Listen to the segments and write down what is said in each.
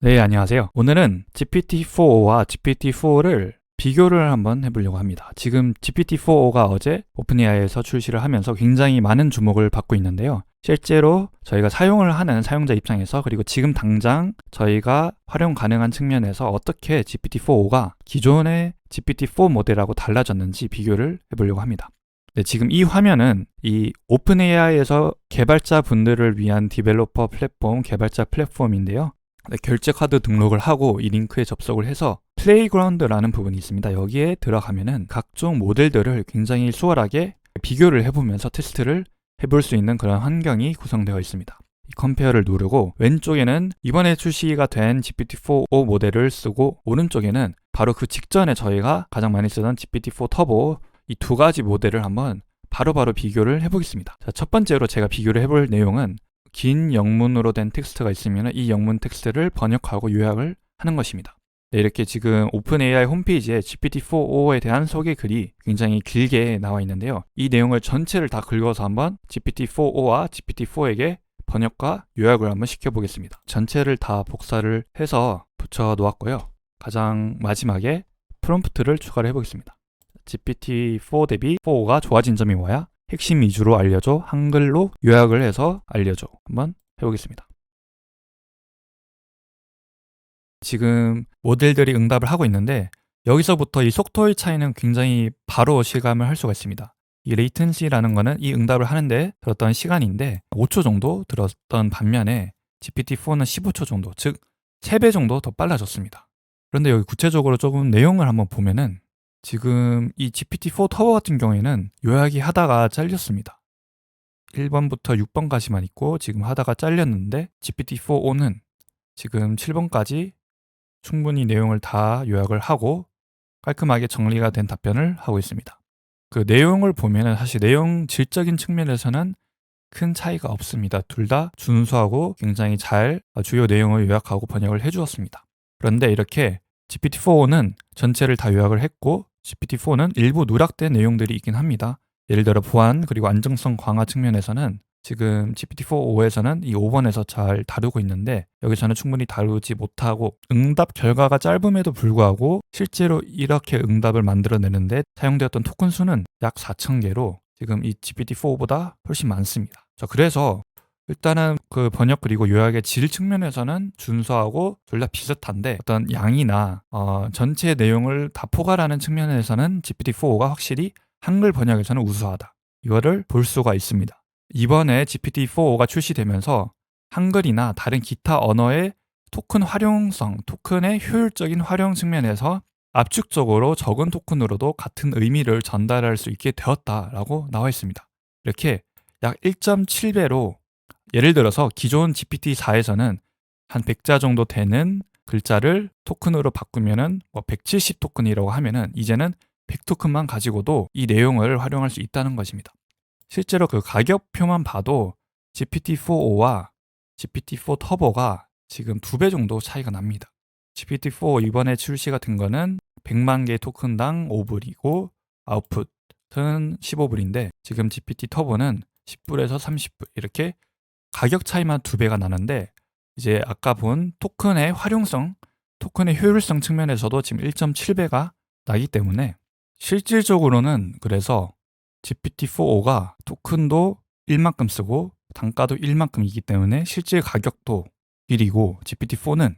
네, 안녕하세요. 오늘은 GPT-4와 GPT-4를 비교를 한번 해보려고 합니다. 지금 GPT-4가 어제 오픈AI에서 출시를 하면서 굉장히 많은 주목을 받고 있는데요. 실제로 저희가 사용을 하는 사용자 입장에서 그리고 지금 당장 저희가 활용 가능한 측면에서 어떻게 GPT-4가 기존의 GPT-4 모델하고 달라졌는지 비교를 해보려고 합니다. 네, 지금 이 화면은 이 오픈AI에서 개발자 분들을 위한 디벨로퍼 플랫폼, 개발자 플랫폼인데요. 네, 결제 카드 등록을 하고 이 링크에 접속을 해서 플레이그라운드라는 부분이 있습니다. 여기에 들어가면은 각종 모델들을 굉장히 수월하게 비교를 해보면서 테스트를 해볼 수 있는 그런 환경이 구성되어 있습니다. 이 컴페어를 누르고 왼쪽에는 이번에 출시가 된 GPT-4o 모델을 쓰고 오른쪽에는 바로 그 직전에 저희가 가장 많이 쓰던 GPT-4 터보 이 두 가지 모델을 한번 바로바로 비교를 해보겠습니다. 자, 첫 번째로 제가 비교를 해볼 내용은 긴 영문으로 된 텍스트가 있으면 이 영문 텍스트를 번역하고 요약을 하는 것입니다. 네, 이렇게 지금 오픈AI 홈페이지에 GPT-4o에 대한 소개 글이 굉장히 길게 나와 있는데요. 이 내용을 전체를 다 긁어서 한번 GPT-4o와 GPT-4에게 번역과 요약을 한번 시켜보겠습니다. 전체를 다 복사를 해서 붙여 놓았고요. 가장 마지막에 프롬프트를 추가를 해보겠습니다. GPT-4 대비 4가 좋아진 점이 뭐야? 핵심 위주로 알려줘. 한글로 요약을 해서 알려줘. 한번 해보겠습니다. 지금 모델들이 응답을 하고 있는데 여기서부터 이 속도의 차이는 굉장히 바로 실감을 할 수가 있습니다. 이 레이턴시라는 거는 이 응답을 하는데 들었던 시간인데 5초 정도 들었던 반면에 GPT-4는 15초 정도, 즉 3배 정도 더 빨라졌습니다. 그런데 여기 구체적으로 조금 내용을 한번 보면은 지금 이 GPT-4 터보 같은 경우에는 요약이 하다가 잘렸습니다. 1번부터 6번까지만 있고 지금 하다가 잘렸는데 GPT-4o는 지금 7번까지 충분히 내용을 다 요약을 하고 깔끔하게 정리가 된 답변을 하고 있습니다. 그 내용을 보면은 사실 내용 질적인 측면에서는 큰 차이가 없습니다. 둘 다 준수하고 굉장히 잘 주요 내용을 요약하고 번역을 해주었습니다. 그런데 이렇게 GPT-4는 전체를 다 요약을 했고 GPT-4는 일부 누락된 내용들이 있긴 합니다. 예를 들어 보안 그리고 안정성 강화 측면에서는 지금 GPT-4o에서는 이 5번에서 잘 다루고 있는데 여기서는 충분히 다루지 못하고 응답 결과가 짧음에도 불구하고 실제로 이렇게 응답을 만들어내는데 사용되었던 토큰 수는 약 4,000개로 지금 이 GPT-4보다 훨씬 많습니다. 자, 그래서 일단은 그 번역 그리고 요약의 질 측면에서는 준수하고 둘 다 비슷한데 어떤 양이나 전체 내용을 다 포괄하는 측면에서는 GPT-4가 확실히 한글 번역에서는 우수하다. 이거를 볼 수가 있습니다. 이번에 GPT-4가 출시되면서 한글이나 다른 기타 언어의 토큰 활용성, 토큰의 효율적인 활용 측면에서 압축적으로 적은 토큰으로도 같은 의미를 전달할 수 있게 되었다라고 나와 있습니다. 이렇게 약 1.7배로 예를 들어서 기존 GPT-4에서는 한 100자 정도 되는 글자를 토큰으로 바꾸면은 170 토큰이라고 하면은 이제는 100 토큰만 가지고도 이 내용을 활용할 수 있다는 것입니다. 실제로 그 가격표만 봐도 GPT-4o와 GPT-4 터보가 지금 2배 정도 차이가 납니다. GPT-4 이번에 출시가 된 거는 100만 개 토큰당 5불이고 아웃풋은 15불인데 지금 GPT 터보는 10불에서 30불 이렇게 가격 차이만 2배가 나는데 이제 아까 본 토큰의 활용성, 토큰의 효율성 측면에서도 지금 1.7배가 나기 때문에 실질적으로는 그래서 GPT-4o가 토큰도 1만큼 쓰고 단가도 1만큼이기 때문에 실질 가격도 1이고 GPT-4는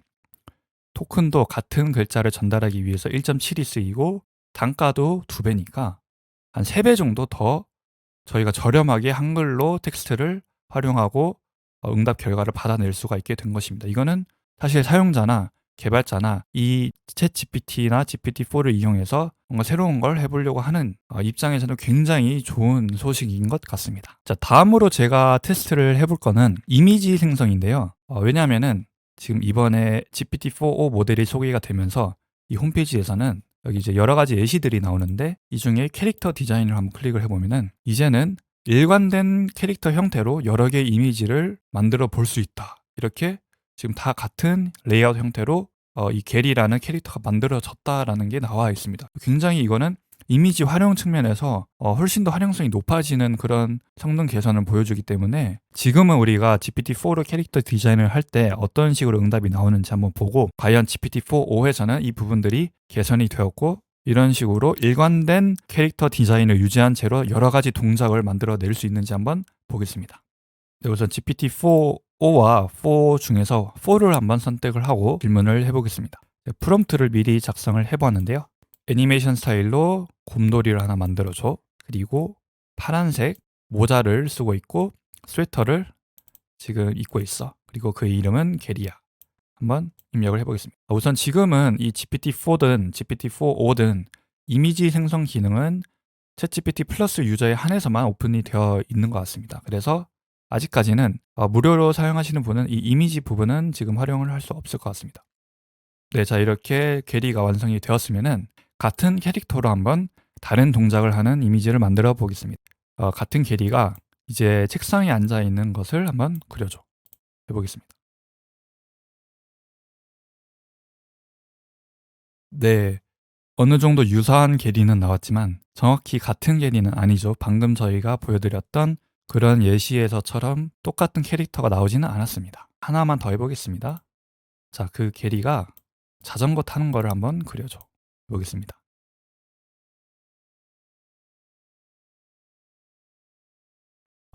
토큰도 같은 글자를 전달하기 위해서 1.7이 쓰이고 단가도 2배니까 한 3배 정도 더 저희가 저렴하게 한글로 텍스트를 활용하고 응답 결과를 받아낼 수가 있게 된 것입니다. 이거는 사실 사용자나 개발자나 이 챗 GPT나 GPT-4를 이용해서 뭔가 새로운 걸 해보려고 하는 입장에서는 굉장히 좋은 소식인 것 같습니다. 자, 다음으로 제가 테스트를 해볼 거는 이미지 생성인데요. 왜냐하면은 지금 이번에 GPT-4o 모델이 소개가 되면서 이 홈페이지에서는 여기 이제 여러 가지 예시들이 나오는데 이 중에 캐릭터 디자인을 한번 클릭을 해보면은 이제는 일관된 캐릭터 형태로 여러 개의 이미지를 만들어 볼 수 있다. 이렇게 지금 다 같은 레이아웃 형태로 이 게리라는 캐릭터가 만들어졌다라는 게 나와 있습니다. 굉장히 이거는 이미지 활용 측면에서 훨씬 더 활용성이 높아지는 그런 성능 개선을 보여주기 때문에 지금은 우리가 GPT-4로 캐릭터 디자인을 할 때 어떤 식으로 응답이 나오는지 한번 보고 과연 GPT-4.5에서는 이 부분들이 개선이 되었고 이런 식으로 일관된 캐릭터 디자인을 유지한 채로 여러 가지 동작을 만들어낼 수 있는지 한번 보겠습니다. 네, 우선 GPT-4.5와 4 중에서 4를 한번 선택을 하고 질문을 해보겠습니다. 네, 프롬프트를 미리 작성을 해보았는데요. 애니메이션 스타일로 곰돌이를 하나 만들어줘. 그리고 파란색 모자를 쓰고 있고 스웨터를 지금 입고 있어. 그리고 그 이름은 게리야. 한번 입력을 해보겠습니다. 우선 지금은 이 GPT-4든 GPT-4.5든 이미지 생성 기능은 챗GPT 플러스 유저에 한해서만 오픈이 되어 있는 것 같습니다. 그래서 아직까지는 무료로 사용하시는 분은 이 이미지 부분은 지금 활용을 할 수 없을 것 같습니다. 네, 자 이렇게 게리가 완성이 되었으면은 같은 캐릭터로 한번 다른 동작을 하는 이미지를 만들어 보겠습니다. 같은 게리가 이제 책상에 앉아 있는 것을 한번 그려줘 해보겠습니다. 네, 어느 정도 유사한 게리는 나왔지만 정확히 같은 게리는 아니죠. 방금 저희가 보여드렸던 그런 예시에서처럼 똑같은 캐릭터가 나오지는 않았습니다. 하나만 더 해보겠습니다. 자, 그 게리가 자전거 타는 거를 한번 그려줘 보겠습니다.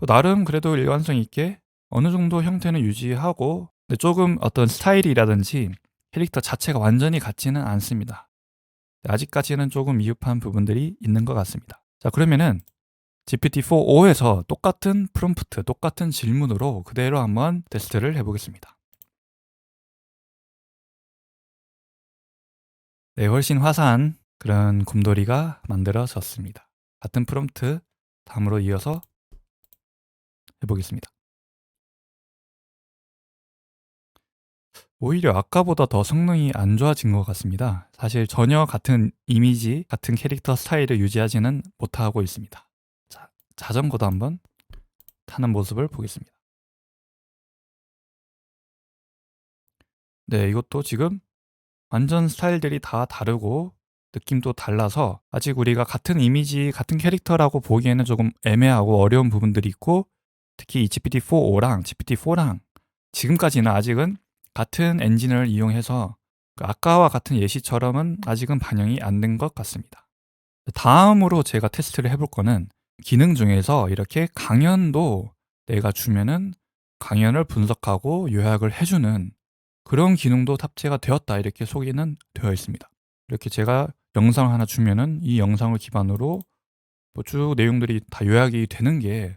나름 그래도 일관성 있게 어느 정도 형태는 유지하고 근데 조금 어떤 스타일이라든지 캐릭터 자체가 완전히 같지는 않습니다. 아직까지는 조금 미흡한 부분들이 있는 것 같습니다. 자, 그러면은 GPT-4.5에서 똑같은 프롬프트, 똑같은 질문으로 그대로 한번 테스트를 해보겠습니다. 네, 훨씬 화사한 그런 곰돌이가 만들어졌습니다. 같은 프롬프트 다음으로 이어서 해보겠습니다. 오히려 아까보다 더 성능이 안 좋아진 것 같습니다. 사실 전혀 같은 이미지, 같은 캐릭터 스타일을 유지하지는 못하고 있습니다. 자, 자전거도 한번 타는 모습을 보겠습니다. 네, 이것도 지금 완전 스타일들이 다 다르고 느낌도 달라서 아직 우리가 같은 이미지, 같은 캐릭터라고 보기에는 조금 애매하고 어려운 부분들이 있고 특히 이 GPT-4.5랑 GPT-4랑 지금까지는 아직은 같은 엔진을 이용해서 아까와 같은 예시처럼은 아직은 반영이 안 된 것 같습니다. 다음으로 제가 테스트를 해볼 거는 기능 중에서 이렇게 강연도 내가 주면은 강연을 분석하고 요약을 해주는 그런 기능도 탑재가 되었다 이렇게 소개는 되어 있습니다. 이렇게 제가 영상 하나 주면은 이 영상을 기반으로 뭐 쭉 내용들이 다 요약이 되는 게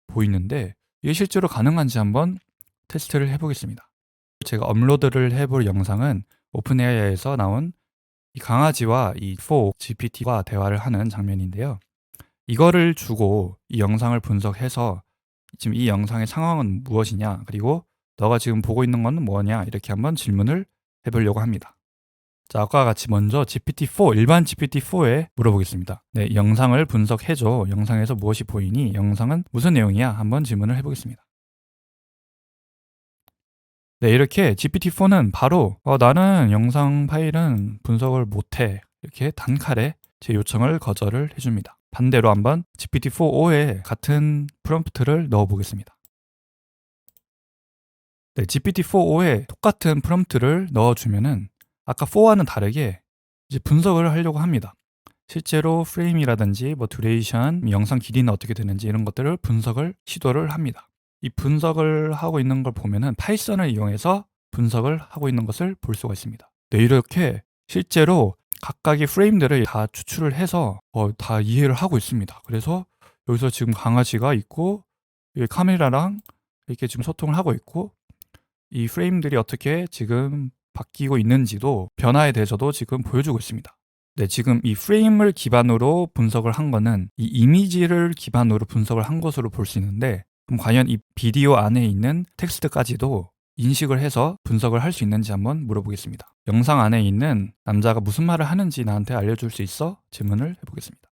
보이는데 이게 실제로 가능한지 한번 테스트를 해보겠습니다. 제가 업로드를 해볼 영상은 오픈AI에서 나온 이 강아지와 이 4 GPT와 대화를 하는 장면인데요. 이거를 주고 이 영상을 분석해서 지금 이 영상의 상황은 무엇이냐 그리고 너가 지금 보고 있는 건 뭐냐 이렇게 한번 질문을 해보려고 합니다. 자, 아까와 같이 먼저 GPT-4, 일반 GPT-4에 물어보겠습니다. 네, 영상을 분석해줘. 영상에서 무엇이 보이니? 영상은 무슨 내용이야? 한번 질문을 해보겠습니다. 네, 이렇게 GPT-4는 바로 나는 영상 파일은 분석을 못해. 이렇게 단칼에 제 요청을 거절을 해줍니다. 반대로 한번 GPT-4.5에 같은 프롬프트를 넣어보겠습니다. 네, GPT-4.5에 똑같은 프롬프트를 넣어주면은 아까 4와는 다르게 이제 분석을 하려고 합니다. 실제로 프레임이라든지 뭐 듀레이션, 영상 길이는 어떻게 되는지 이런 것들을 분석을 시도를 합니다. 이 분석을 하고 있는 걸 보면은 파이썬을 이용해서 분석을 하고 있는 것을 볼 수가 있습니다. 네, 이렇게 실제로 각각의 프레임들을 다 추출을 해서 다 이해를 하고 있습니다. 그래서 여기서 지금 강아지가 있고 카메라랑 이렇게 지금 소통을 하고 있고 이 프레임들이 어떻게 지금 바뀌고 있는지도 변화에 대해서도 지금 보여주고 있습니다. 네, 지금 이 프레임을 기반으로 분석을 한 거는 이 이미지를 기반으로 분석을 한 것으로 볼 수 있는데 그럼 과연 이 비디오 안에 있는 텍스트까지도 인식을 해서 분석을 할 수 있는지 한번 물어보겠습니다. 영상 안에 있는 남자가 무슨 말을 하는지 나한테 알려줄 수 있어? 질문을 해보겠습니다.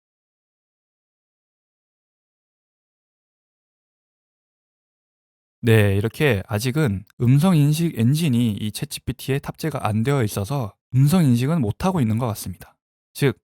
네, 이렇게 아직은 음성 인식 엔진이 이 챗GPT에 탑재가 안 되어 있어서 음성 인식은 못하고 있는 것 같습니다. 즉,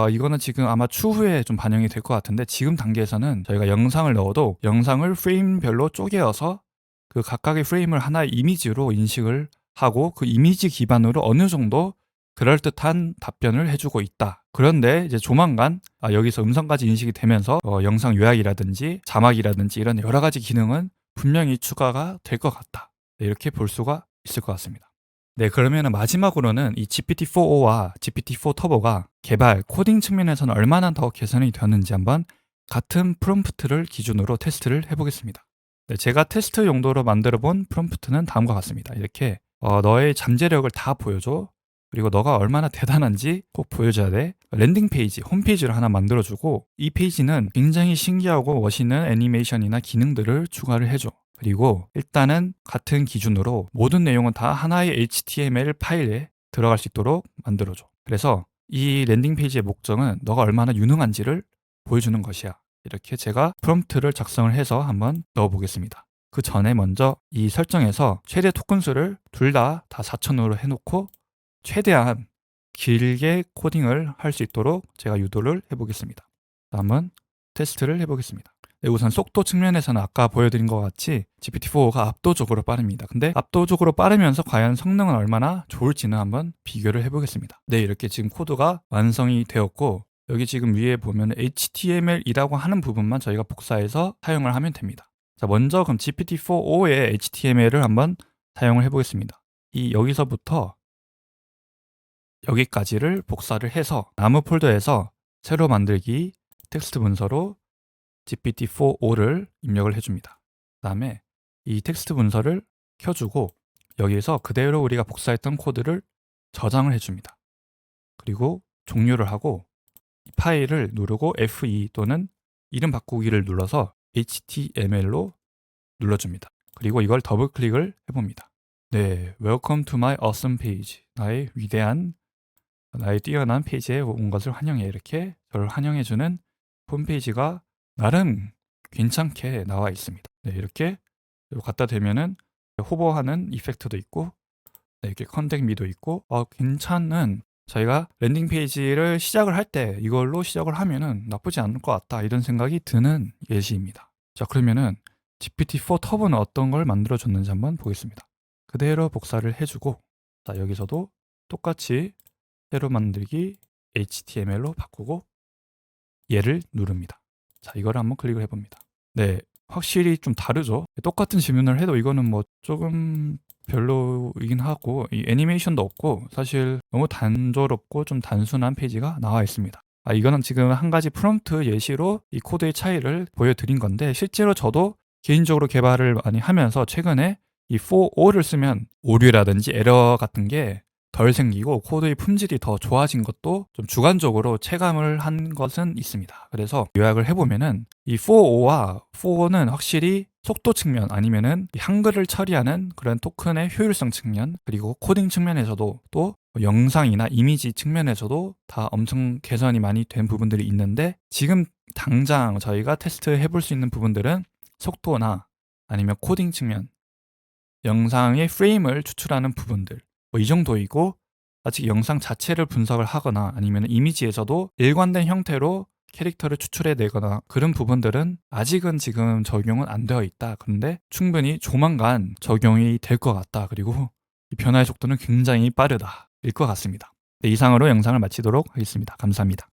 이거는 지금 아마 추후에 좀 반영이 될 것 같은데 지금 단계에서는 저희가 영상을 넣어도 영상을 프레임별로 쪼개어서 그 각각의 프레임을 하나의 이미지로 인식을 하고 그 이미지 기반으로 어느 정도 그럴듯한 답변을 해주고 있다. 그런데 이제 조만간 여기서 음성까지 인식이 되면서 영상 요약이라든지 자막이라든지 이런 여러 가지 기능은 분명히 추가가 될 것 같다. 네, 이렇게 볼 수가 있을 것 같습니다. 네, 그러면 마지막으로는 이 GPT-4o와 GPT-4 터보가 개발, 코딩 측면에서는 얼마나 더 개선이 되었는지 한번 같은 프롬프트를 기준으로 테스트를 해보겠습니다. 네, 제가 테스트 용도로 만들어 본 프롬프트는 다음과 같습니다. 이렇게 너의 잠재력을 다 보여줘. 그리고 너가 얼마나 대단한지 꼭 보여줘야 돼. 랜딩 페이지, 홈페이지를 하나 만들어주고 이 페이지는 굉장히 신기하고 멋있는 애니메이션이나 기능들을 추가를 해줘. 그리고 일단은 같은 기준으로 모든 내용은 다 하나의 HTML 파일에 들어갈 수 있도록 만들어줘. 그래서 이 랜딩 페이지의 목적은 너가 얼마나 유능한지를 보여주는 것이야. 이렇게 제가 프롬프트를 작성을 해서 한번 넣어보겠습니다. 그 전에 먼저 이 설정에서 최대 토큰 수를 둘 다 4000으로 해놓고 최대한 길게 코딩을 할 수 있도록 제가 유도를 해보겠습니다. 한번 테스트를 해보겠습니다. 네, 우선 속도 측면에서는 아까 보여드린 것 같이 GPT-4가 압도적으로 빠릅니다. 근데 압도적으로 빠르면서 과연 성능은 얼마나 좋을지는 한번 비교를 해보겠습니다. 네, 이렇게 지금 코드가 완성이 되었고 여기 지금 위에 보면 HTML이라고 하는 부분만 저희가 복사해서 사용을 하면 됩니다. 자, 먼저 그럼 GPT-4o의 HTML을 한번 사용을 해보겠습니다. 여기서부터 여기까지를 복사를 해서 나무 폴더에서 새로 만들기 텍스트 문서로 GPT-4o를 입력을 해줍니다. 그 다음에 이 텍스트 문서를 켜주고 여기에서 그대로 우리가 복사했던 코드를 저장을 해줍니다. 그리고 종료를 하고 이 파일을 누르고 F2 또는 이름 바꾸기를 눌러서 HTML로 눌러줍니다. 그리고 이걸 더블 클릭을 해봅니다. 네, Welcome to my awesome page. 나의 뛰어난 페이지에 온 것을 환영해. 이렇게 저를 환영해주는 홈페이지가 나름 괜찮게 나와 있습니다. 네, 이렇게 갖다 대면은 호버하는 이펙트도 있고 네, 이렇게 컨택 미도 있고 괜찮은 저희가 랜딩 페이지를 시작을 할 때 이걸로 시작을 하면은 나쁘지 않을 것 같다 이런 생각이 드는 예시입니다. 자, 그러면은 GPT-4 터보는 어떤 걸 만들어 줬는지 한번 보겠습니다. 그대로 복사를 해주고 자, 여기서도 똑같이 새로 만들기 HTML로 바꾸고 얘를 누릅니다. 자, 이거를 한번 클릭을 해봅니다. 네, 확실히 좀 다르죠. 똑같은 질문을 해도 이거는 뭐 조금 별로이긴 하고 이 애니메이션도 없고 사실 너무 단조롭고 좀 단순한 페이지가 나와 있습니다. 이거는 지금 한 가지 프롬프트 예시로 이 코드의 차이를 보여드린 건데 실제로 저도 개인적으로 개발을 많이 하면서 최근에 이 4o를 쓰면 오류라든지 에러 같은 게 덜 생기고 코드의 품질이 더 좋아진 것도 좀 주관적으로 체감을 한 것은 있습니다. 그래서 요약을 해보면은 이 4o와 4는 확실히 속도 측면 아니면은 한글을 처리하는 그런 토큰의 효율성 측면 그리고 코딩 측면에서도 또 영상이나 이미지 측면에서도 다 엄청 개선이 많이 된 부분들이 있는데 지금 당장 저희가 테스트 해볼 수 있는 부분들은 속도나 아니면 코딩 측면 영상의 프레임을 추출하는 부분들 이 정도이고 아직 영상 자체를 분석을 하거나 아니면 이미지에서도 일관된 형태로 캐릭터를 추출해내거나 그런 부분들은 아직은 지금 적용은 안 되어 있다. 그런데 충분히 조만간 적용이 될 것 같다. 그리고 이 변화의 속도는 굉장히 빠르다. 일 것 같습니다. 네, 이상으로 영상을 마치도록 하겠습니다. 감사합니다.